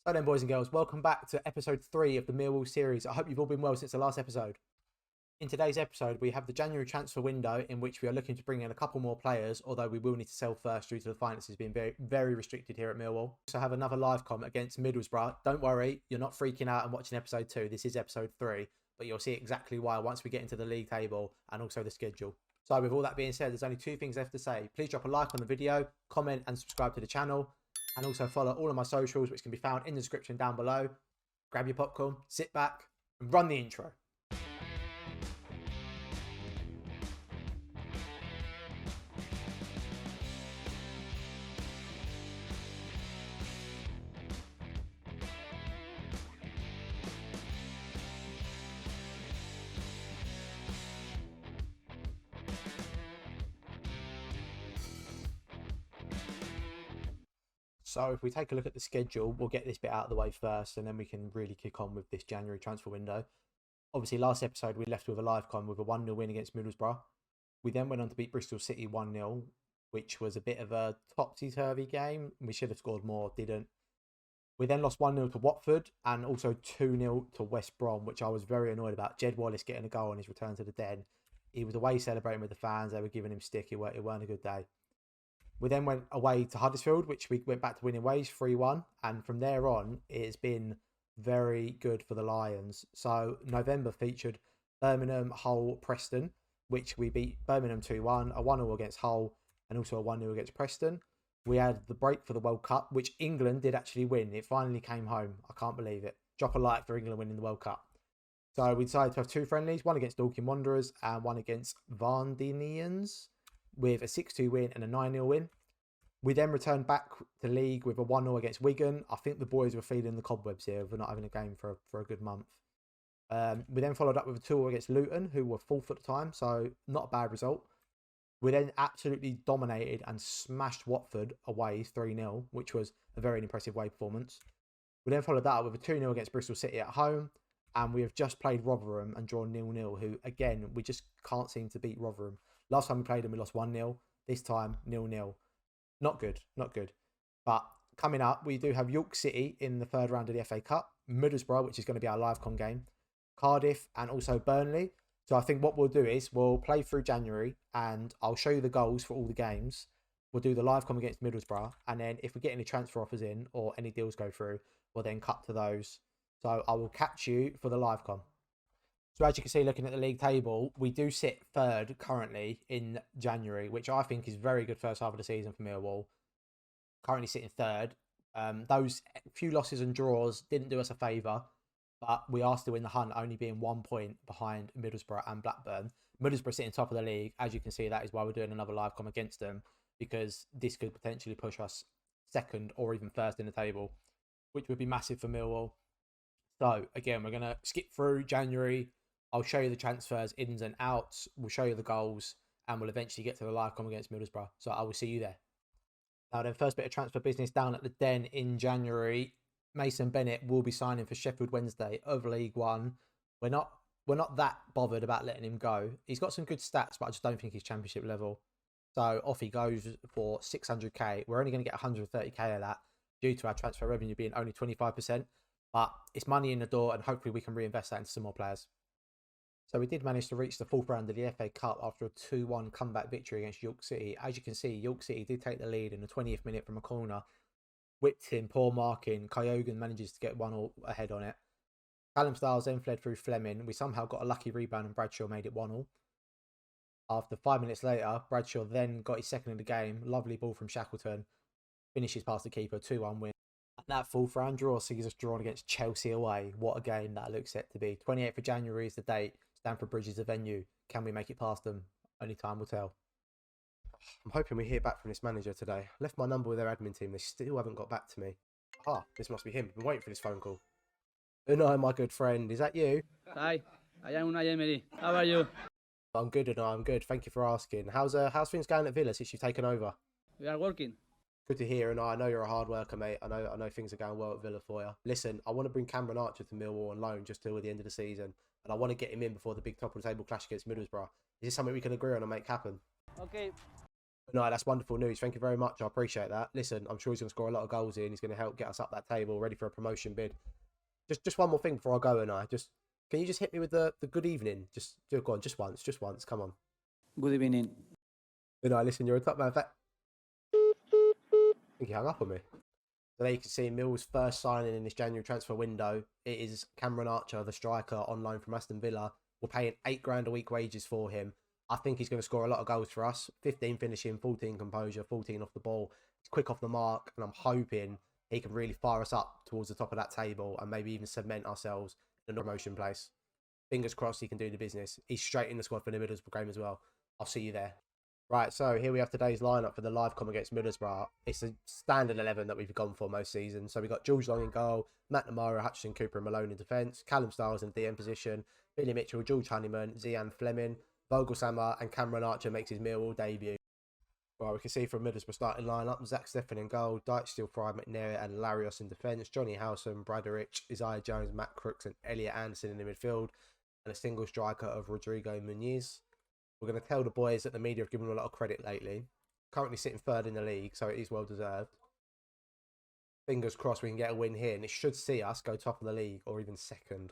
So then, boys and girls, welcome back to episode 3 of the Millwall series. I hope you've all been well since the last episode. In today's episode, we have the January transfer window in which we are looking to bring in a couple more players, although we will need to sell first due to the finances being very restricted here at Millwall. So have another live com against Middlesbrough. Don't worry, you're not freaking out and watching episode 2. This is episode 3, but you'll see exactly why once we get into the league table and also the schedule. So with all that being said, there's only 2 things left to say. Please drop a like on the video, comment and subscribe to the channel. And also follow all of my socials, which can be found in the description down below. Grab your popcorn, sit back, and run the intro. So if we take a look at the schedule, we'll get this bit out of the way first, and then we can really kick on with this January transfer window. Obviously, last episode, we left with a live con with a 1-0 win against Middlesbrough. We then went on to beat Bristol City 1-0, which was a bit of a topsy-turvy game. We should have scored more, didn't. We then lost 1-0 to Watford and also 2-0 to West Brom, which I was very annoyed about. Jed Wallace getting a goal on his return to the Den. He was away celebrating with the fans. They were giving him stick. It weren't a good day. We then went away to Huddersfield, which we went back to winning ways, 3-1. And from there on, it's been very good for the Lions. So November featured Birmingham, Hull, Preston, which we beat Birmingham 2-1, a 1-0 against Hull, and also a 1-0 against Preston. We had the break for the World Cup, which England did actually win. It finally came home. I can't believe it. Drop a like for England winning the World Cup. So we decided to have 2 friendlies, one against Dorking Wanderers and one against Vardinians, with a 6-2 win and a 9-0 win. We then returned back to league with a 1-0 against Wigan. I think the boys were feeling the cobwebs here for not having a game for a good month. We then followed up with a 2-0 against Luton, who were 4th at the time, so not a bad result. We then absolutely dominated and smashed Watford away 3-0, which was a very impressive away performance. We then followed that up with a 2-0 against Bristol City at home, and we have just played Rotherham and drawn 0-0, who, again, we just can't seem to beat Rotherham. Last time we played them, we lost 1-0. This time, 0-0. Not good, not good. But coming up, we do have York City in the 3rd round of the FA Cup, Middlesbrough, which is going to be our live con game, Cardiff, and also Burnley. So I think what we'll do is we'll play through January, and I'll show you the goals for all the games. We'll do the live con against Middlesbrough, and then if we get any transfer offers in or any deals go through, we'll then cut to those. So I will catch you for the live con. So as you can see, looking at the league table, we do sit 3rd currently in January, which I think is very good first half of the season for Millwall. Currently sitting 3rd. Those few losses and draws didn't do us a favour, but we are still in the hunt, only being 1 point behind Middlesbrough and Blackburn. Middlesbrough sitting top of the league. As you can see, that is why we're doing another live com against them, because this could potentially push us 2nd or even 1st in the table, which would be massive for Millwall. So again, we're going to skip through January. I'll show you the transfers, ins and outs. We'll show you the goals, and we'll eventually get to the live com against Middlesbrough. So I will see you there. Now then, first bit of transfer business down at the Den in January. Mason Bennett will be signing for Sheffield Wednesday of League One. We're not that bothered about letting him go. He's got some good stats, but I just don't think he's championship level. So off he goes for 600k. We're only going to get 130k of that due to our transfer revenue being only 25%. But it's money in the door, and hopefully we can reinvest that into some more players. So we did manage to reach the 4th round of the FA Cup after a 2-1 comeback victory against York City. As you can see, York City did take the lead in the 20th minute from a corner. Whipped in, poor marking. Kyogan manages to get 1-0 ahead on it. Callum Styles then fled through Fleming. We somehow got a lucky rebound and Bradshaw made it 1-0. After 5 minutes later, Bradshaw then got his 2nd of the game. Lovely ball from Shackleton. Finishes past the keeper, 2-1 win. And that 4th round draw sees us drawn against Chelsea away. What a game that looks set to be. 28th of January is the date. Stamford Bridge is the venue. Can we make it past them? Only time will tell. I'm hoping we hear back from this manager today. I left my number with their admin team. They still haven't got back to me. This must be him. I've been waiting for this phone call. Unai, my good friend. Is that you? Hi, I am Unai Emery. How are you? I'm good, Unai. I'm good. Thank you for asking. How's things going at Villa since you've taken over? We are working. Good to hear, Unai. I know you're a hard worker, mate. I know things are going well at Villa for you. Listen, I want to bring Cameron Archer to Millwall on loan just till the end of the season. And I want to get him in before the big top of the table clash against Middlesbrough. Is this something we can agree on and make happen? Okay, No, that's wonderful news. Thank you very much. I appreciate that. Listen, I'm sure he's going to score a lot of goals here and he's going to help get us up that table, ready for a promotion bid. Just one more thing before I go, and can you just hit me with the good evening? Go on, just once. Come on. Good evening. No, listen, you're a top man. I think he hung up on me. So there you can see Mill's first signing in this January transfer window. It is Cameron Archer, the striker, on loan from Aston Villa. We're paying £8,000 a week wages for him. I think he's going to score a lot of goals for us. 15 finishing, 14 composure, 14 off the ball. He's quick off the mark, and I'm hoping he can really fire us up towards the top of that table and maybe even cement ourselves in a promotion place. Fingers crossed he can do the business. He's straight in the squad for the Middlesbrough game as well. I'll see you there. Right, so here we have today's lineup for the live com against Middlesbrough. It's a standard 11 that we've gone for most seasons. So we've got George Long in goal, Matt Namara, Hutchinson, Cooper and Malone in defence, Callum Styles in the DM position, Billy Mitchell, George Honeyman, Zian Fleming, Vogelsammer and Cameron Archer makes his Millwall debut. Right, we can see from Middlesbrough starting lineup, Zach Steffen in goal, Dyche, Steele, Fry, McNair and Larios in defence, Johnny Howson, Bradderich, Isaiah Jones, Matt Crooks and Elliot Anderson in the midfield, and a single striker of Rodrigo Muniz. We're going to tell the boys that the media have given them a lot of credit lately. Currently sitting third in the league, so it is well deserved. Fingers crossed we can get a win here, and it should see us go top of the league or even second.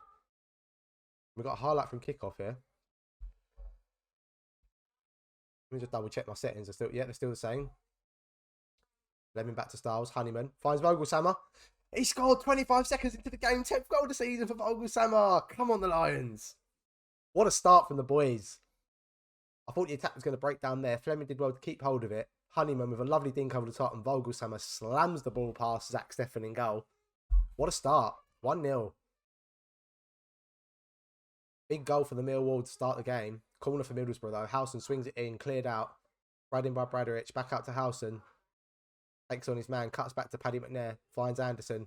We've got a highlight from kickoff here. Let me just double check my settings. They're still the same. Lemon back to Styles. Honeyman finds Vogelsammer. He scored 25 seconds into the game. 10th goal of the season for Vogelsammer. Come on, the Lions. What a start from the boys. I thought the attack was going to break down there. Fleming did well to keep hold of it. Honeyman with a lovely dink over the top, and Vogelsammer slams the ball past Zach Steffen in goal. What a start. 1-0. Big goal for the Millwall to start the game. Corner for Middlesbrough though. Howson swings it in, cleared out. Right in by Bradderich. Back out to Howson. Takes on his man, cuts back to Paddy McNair. Finds Anderson.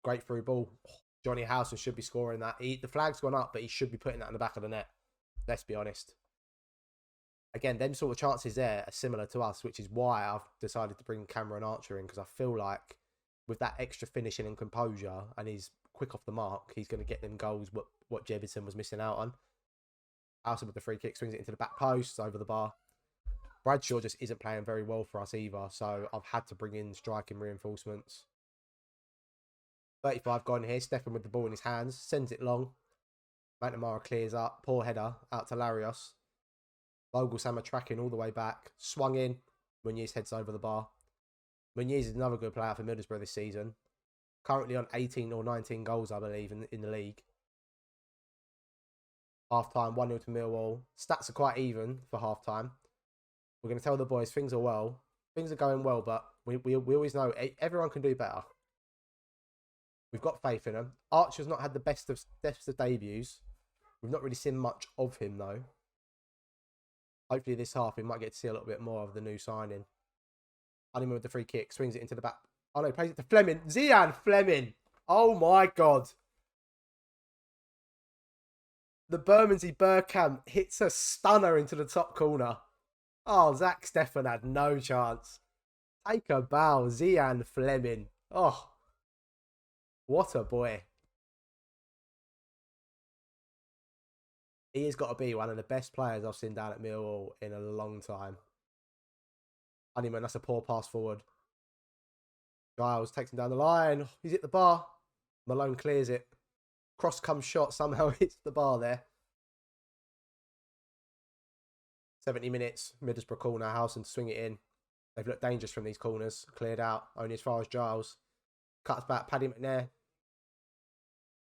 Great through ball. Johnny Howson should be scoring that. The flag's gone up, but he should be putting that in the back of the net. Let's be honest. Again, them sort of chances there are similar to us, which is why I've decided to bring Cameron Archer in, because I feel like with that extra finishing and composure, and he's quick off the mark, he's going to get them goals what Jebison was missing out on. Howson with the free kick, swings it into the back post, over the bar. Bradshaw just isn't playing very well for us either, so I've had to bring in striking reinforcements. 35 gone here, Steffen with the ball in his hands, sends it long. McNamara clears up, poor header, out to Larios. Vogelsammer tracking all the way back, swung in, Muniz heads over the bar. Muniz is another good player for Middlesbrough this season. Currently on 18 or 19 goals, I believe, in the league. Half-time, 1-0 to Millwall. Stats are quite even for half-time. We're going to tell the boys things are going well, but we always know everyone can do better. We've got faith in him. Archer's not had the best of debuts. We've not really seen much of him, though. Hopefully this half, we might get to see a little bit more of the new signing. Honeyman with the free kick, swings it into the back. Oh no, plays it to Fleming. Zian Fleming. Oh my God. The Bermondsey Bergkamp hits a stunner into the top corner. Oh, Zach Steffen had no chance. Take a bow, Zian Fleming. Oh, what a boy. He has got to be one of the best players I've seen down at Millwall in a long time. Honeyman, that's a poor pass forward. Giles takes him down the line. He's hit the bar. Malone clears it. Cross comes shot. Somehow hits the bar there. 70 minutes. Middlesbrough corner. Howson swing it in. They've looked dangerous from these corners. Cleared out. Only as far as Giles. Cuts back. Paddy McNair.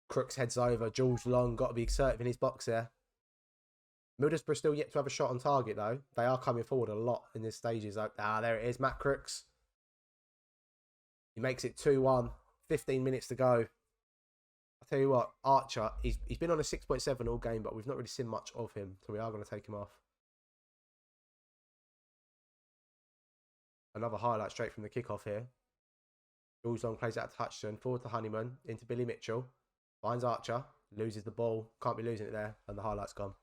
Crooks heads over. George Long got to be assertive in his box there. Middlesbrough still yet to have a shot on target though. They are coming forward a lot in these stages. There it is. Matt Crooks. He makes it 2-1. 15 minutes to go. I'll tell you what, Archer, he's been on a 6.7 all game, but we've not really seen much of him, so we are going to take him off. Another highlight straight from the kickoff here. Jules Long plays out to Hutchinson, forward to Honeyman, into Billy Mitchell. Finds Archer, loses the ball, can't be losing it there, and the highlight's gone.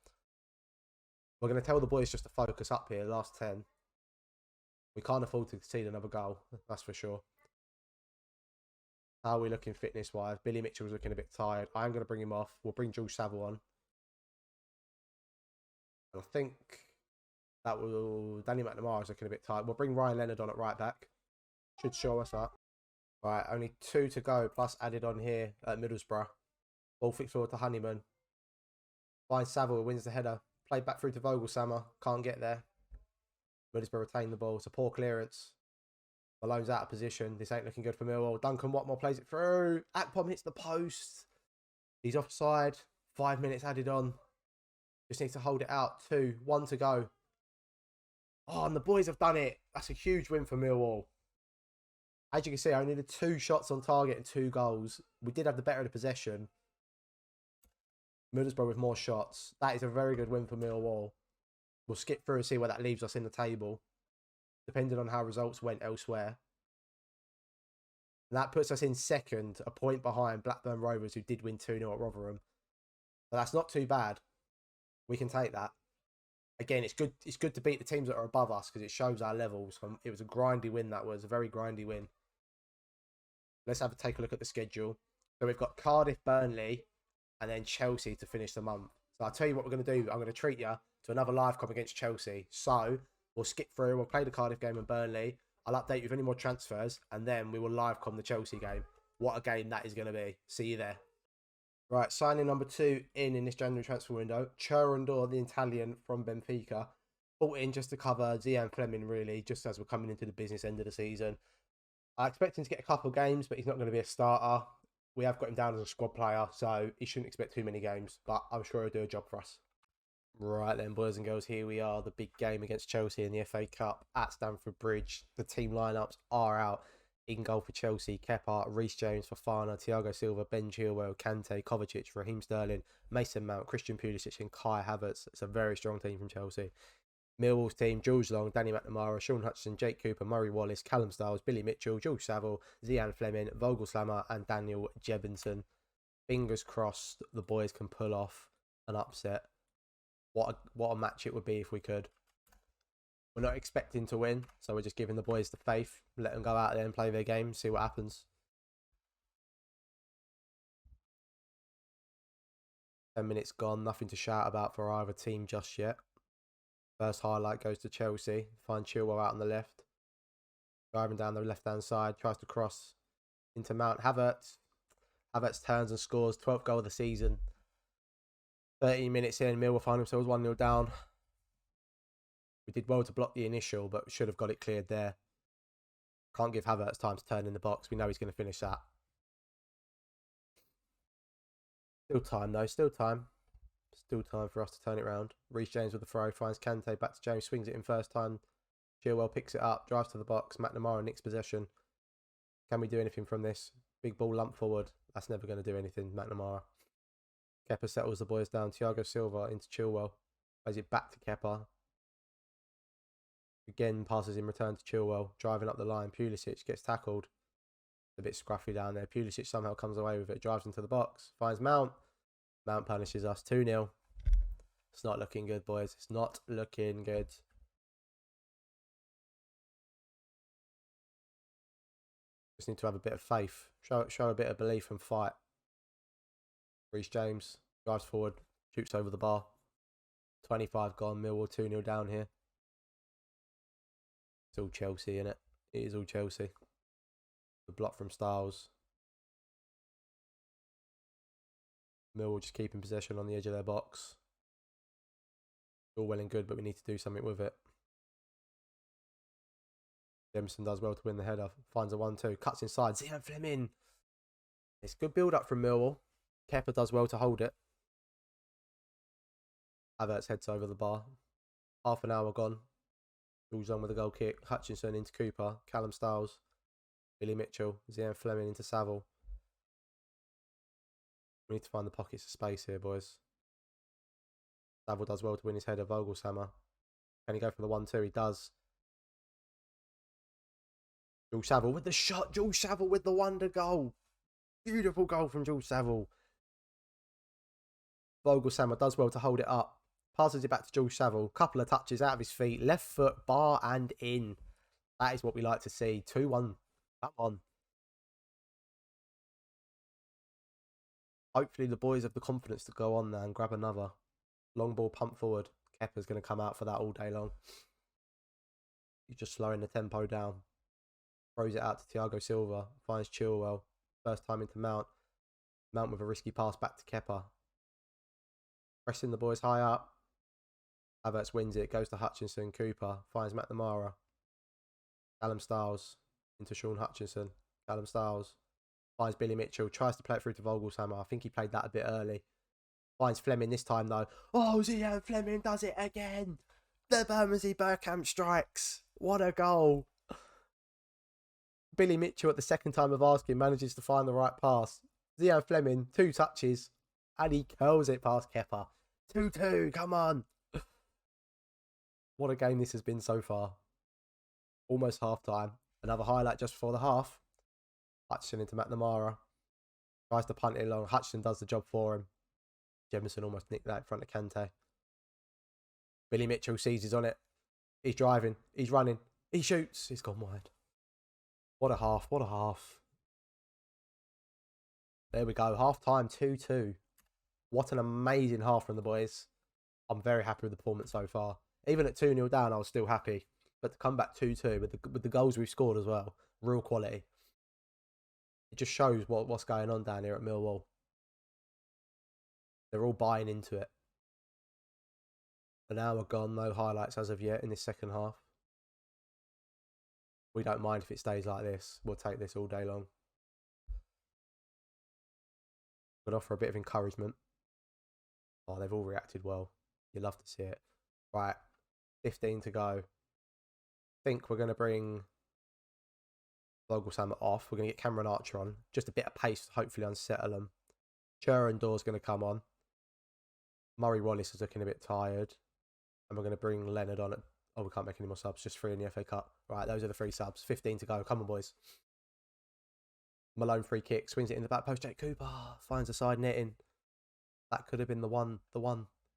We're going to tell the boys just to focus up here, last 10. We can't afford to concede another goal, that's for sure. How are we looking fitness-wise? Billy Mitchell was looking a bit tired. I am going to bring him off. We'll bring George Saville on. And I think Danny McNamara is looking a bit tight. We'll bring Ryan Leonard on at right back. Should show us that. Right, only 2 to go, plus added on here at Middlesbrough. Ball flicked forward to Honeyman. Finds Saville, wins the header. Played back through to Vogelsammer. Can't get there. Middlesbrough retain the ball. It's a poor clearance. Malone's out of position. This ain't looking good for Millwall. Duncan Watmore plays it through. Akpom hits the post. He's offside. 5 minutes added on. Just needs to hold it out. 2, 1 to go. Oh, and the boys have done it. That's a huge win for Millwall. As you can see, I only did 2 shots on target and 2 goals. We did have the better of the possession. Middlesbrough with more shots. That is a very good win for Millwall. We'll skip through and see where that leaves us in the table, depending on how results went elsewhere. And that puts us in second, a point behind Blackburn Rovers, who did win 2-0 at Rotherham. But that's not too bad. We can take that. Again, it's good. It's good to beat the teams that are above us because it shows our levels. It was a grindy win. That was a very grindy win. Let's take a look at the schedule. So we've got Cardiff, Burnley, and then Chelsea to finish the month. So I'll tell you what we're going to do. I'm going to treat you to another live com against Chelsea. So we'll skip through. We'll play the Cardiff game and Burnley. I'll update you with any more transfers, and then we will live com the Chelsea game. What a game that is going to be. See you there. Right, signing number 2 in this January transfer window. Churundor, the Italian from Benfica. Bought in just to cover Zian Fleming, really, just as we're coming into the business end of the season. I expect him to get a couple of games, but he's not going to be a starter. We have got him down as a squad player, so he shouldn't expect too many games, but I'm sure he'll do a job for us. Right then, boys and girls, here we are. The big game against Chelsea in the FA Cup at Stamford Bridge. The team lineups are out. In goal for Chelsea, Kepa, Reece James, Fofana, Thiago Silva, Ben Chilwell, Kante, Kovacic, Raheem Sterling, Mason Mount, Christian Pulisic and Kai Havertz. It's a very strong team from Chelsea. Millwall's team, Jules Long, Danny McNamara, Sean Hutchinson, Jake Cooper, Murray Wallace, Callum Stiles, Billy Mitchell, George Saville, Zian Fleming, Vogelslammer and Daniel Jebinson. Fingers crossed the boys can pull off an upset. What a match it would be if we could. We're not expecting to win, so we're just giving the boys the faith. Let them go out there and play their game, see what happens. 10 minutes gone, nothing to shout about for either team just yet. First highlight goes to Chelsea. Find Chilwell out on the left. Driving down the left-hand side, tries to cross into Mount. Havertz. Havertz turns and scores, 12th goal of the season. 13 minutes in, Millwall find themselves 1-0 down. We did well to block the initial, but should have got it cleared there. Can't give Havertz time to turn in the box. We know he's going to finish that. Still time, though. Still time. Still time for us to turn it around. Reece James with the throw. Finds Kante. Back to James. Swings it in first time. Chilwell picks it up. Drives to the box. McNamara nicks possession. Can we do anything from this? Big ball lump forward. That's never going to do anything, McNamara. Kepa settles the boys down. Thiago Silva into Chilwell. Plays it back to Kepa. Again, passes in return to Chilwell. Driving up the line. Pulisic gets tackled. A bit scruffy down there. Pulisic somehow comes away with it. Drives into the box. Finds Mount. Mount punishes us. 2-0. It's not looking good, boys. It's not looking good. Just need to have a bit of faith. Show a bit of belief and fight. Reece James drives forward. Shoots over the bar. 25 gone. Millwall 2-0 down here. It's all Chelsea, innit? It is all Chelsea. The block from Stiles. Millwall just keeping possession on the edge of their box. All well and good, but we need to do something with it. Jemison does well to win the header. Finds a 1-2. Cuts inside. Zian Fleming. It's good build-up from Millwall. Kepa does well to hold it. Havertz heads over the bar. Half an hour gone. Jules on with a goal kick. Hutchinson into Cooper. Callum Stiles. Billy Mitchell. Zian Fleming into Saville. We need to find the pockets of space here, boys. Saville does well to win his header. Vogelsammer. Can he go for the 1-2? He does. Jules Saville with the shot. Jules Saville with the wonder goal. Beautiful goal from Jules Saville. Vogelsammer does well to hold it up. Passes it back to Jules Saville. Couple of touches out of his feet. Left foot, bar and in. That is what we like to see. 2-1. Come on. Hopefully the boys have the confidence to go on there and grab another. Long ball pump forward. Kepa's going to come out for that all day long. He's just slowing the tempo down. Throws it out to Thiago Silva. Finds Chilwell. First time into Mount. Mount with a risky pass back to Kepa. Pressing the boys high up. Havertz wins it. Goes to Hutchinson. Cooper. Finds McNamara. Callum Styles. Into Sean Hutchinson. Callum Styles. Finds Billy Mitchell. Tries to play it through to Vogelsammer. I think he played that a bit early. Finds Fleming this time though. Oh, Zian Fleming does it again. The Bermondsey Bergkamp strikes. What a goal. Billy Mitchell at the second time of asking manages to find the right pass. Zian Fleming, 2 touches. And he curls it past Kepa. 2-2, come on. What a game this has been so far. Almost half time. Another highlight just before the half. Hutchinson into McNamara. Tries to punt it along. Hutchinson does the job for him. Jemison almost nicked that in front of Kante. Billy Mitchell seizes on it. He's driving. He's running. He shoots. He's gone wide. What a half. What a half. There we go. Half time 2-2. What an amazing half from the boys. I'm very happy with the performance so far. Even at 2-0 down, I was still happy. But to come back 2-2 with the goals we've scored as well. Real quality. It just shows what's going on down here at Millwall. They're all buying into it. An hour gone, no highlights as of yet in this second half. We don't mind if it stays like this. We'll take this all day long. But offer a bit of encouragement. Oh, they've all reacted well. You love to see it. Right, 15 to go. I think we're going to bring Vogelsammer off. We're going to get Cameron Archer on. Just a bit of pace to hopefully unsettle them. Churandor's going to come on. Murray Wallace is looking a bit tired. And we're going to bring Leonard on. Oh, we can't make any more subs. Just 3 in the FA Cup. Right, those are the 3 subs. 15 to go. Come on, boys. Malone free kick. Swings it in the back post. Jake Cooper finds a side netting. That could have been the one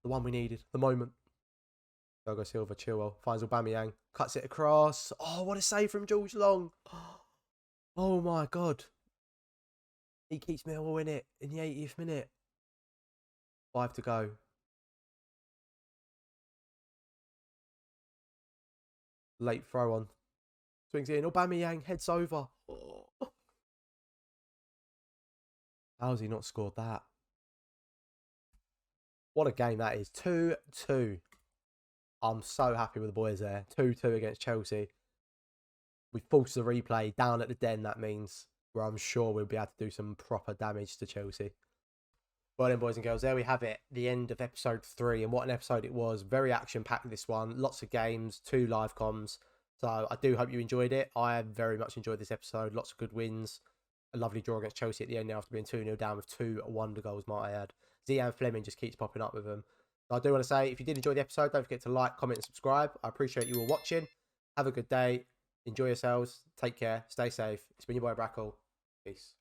we needed. The moment. Thiago Silva, Chilwell. Finds Aubameyang. Cuts it across. Oh, what a save from George Long. Oh, my God. He keeps Millwall in it in the 80th minute. 5 to go. Late throw on. Swings it in. Aubameyang heads over. Oh. How's he not scored that? What a game that is. 2-2. I'm so happy with the boys there. 2-2 against Chelsea. We forced the replay down at the Den, that means, where I'm sure we'll be able to do some proper damage to Chelsea. Well then, boys and girls, there we have it. The end of episode 3. And what an episode it was. Very action-packed, this one. Lots of games, 2 live comms. So I do hope you enjoyed it. I very much enjoyed this episode. Lots of good wins. A lovely draw against Chelsea at the end after being 2-0 down with 2 wonder goals, might I add. Zian Fleming just keeps popping up with them. So I do want to say, if you did enjoy the episode, don't forget to like, comment and subscribe. I appreciate you all watching. Have a good day. Enjoy yourselves. Take care. Stay safe. It's been your boy Brackle. Peace.